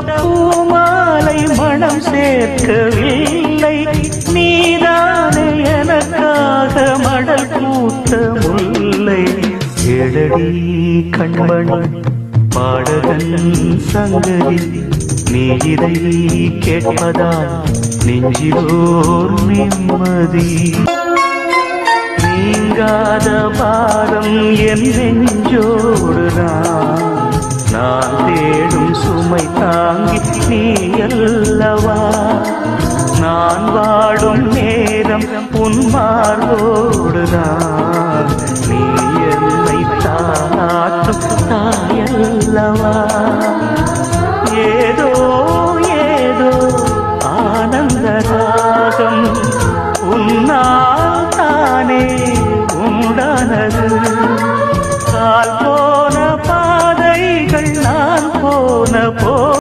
பூமாலை மனம் சேர்க்கவில்லை, நீதானே எனக்காக மடல் பூத்த முல்லை. எழடி கண்மணி பாடகன் சங்கதி, நீ இதை கேட்பதால் நெஞ்சிலோர் நிம்மதி. நீங்காத பாரம் என் நெஞ்சோடுதான், நான் தேடும் சுமை தாங்கி நீ அல்லவா. நான் வாடும் நேரம் உன் மார்போடுதான், நீ என்னை தாளாட்டும் தாயல்லவா.